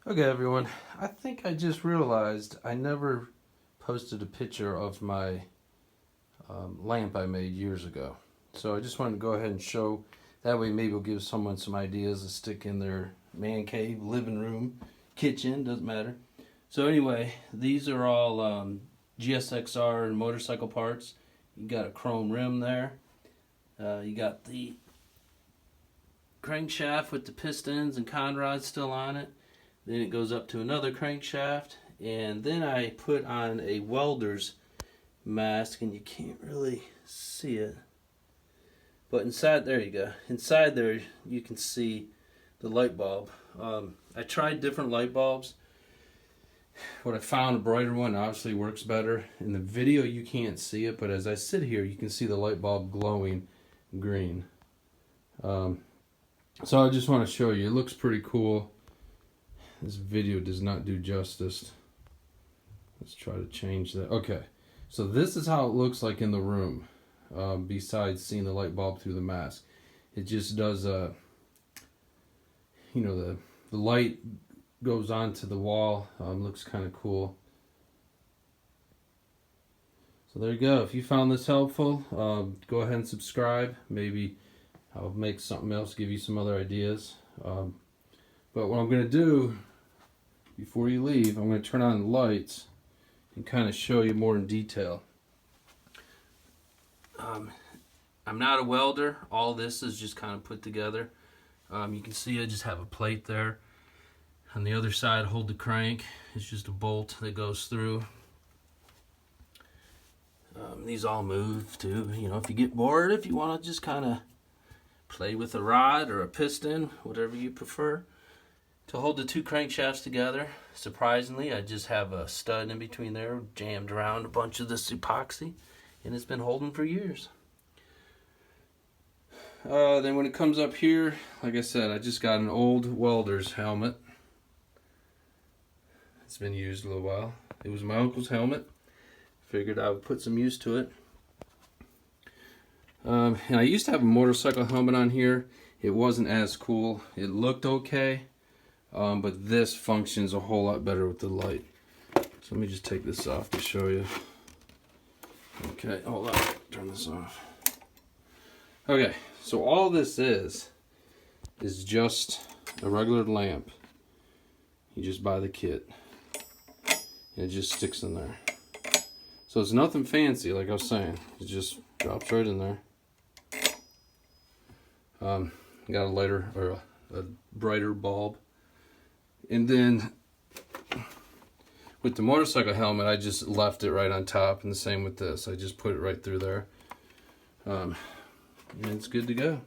Okay, everyone, I think I just realized I never posted a picture of my lamp I made years ago. So I just wanted to go ahead and show, that way maybe it'll give someone some ideas to stick in their man cave, living room, kitchen, doesn't matter. So anyway, these are all GSXR motorcycle parts. You got a chrome rim there. You got the crankshaft with the pistons and conrods still on it. Then it goes up to another crankshaft, and then I put on a welder's mask, and you can't really see it, but inside, there you go, inside there you can see the light bulb. I tried different light bulbs. What I found, a brighter one obviously works better. In the video you can't see it, but as I sit here you can see the light bulb glowing green. So I just want to show you, it looks pretty cool. This video does not do justice. Let's try to change that. Okay, so this is how it looks like in the room, besides seeing the light bulb through the mask. It just does the light goes onto the wall. Looks kind of cool. So there you go. If you found this helpful, go ahead and subscribe. Maybe I'll make something else, give you some other ideas. But what I'm going to do before you leave, I'm going to turn on the lights and kind of show you more in detail. I'm not a welder. All this is just kind of put together. You can see I just have a plate there. On the other side, hold the crank. It's just a bolt that goes through. These all move too. You know, if you get bored, if you want to just kind of play with a rod or a piston, whatever you prefer. To hold the two crankshafts together, surprisingly, I just have a stud in between there, jammed around a bunch of this epoxy, and it's been holding for years. Then when it comes up here, like I said, I just got an old welder's helmet. It's been used a little while. It was my uncle's helmet. Figured I would put some use to it. And I used to have a motorcycle helmet on here. It wasn't as cool. It looked okay. But this functions a whole lot better with the light. So let me just take this off to show you. Okay, hold on, turn this off. Okay, so all this is just a regular lamp. You just buy the kit. And it just sticks in there. So it's nothing fancy, like I was saying. It just drops right in there. Got a lighter, or a brighter bulb. And then with the motorcycle helmet, I just left it right on top, and the same with this. I just put it right through there. And it's good to go.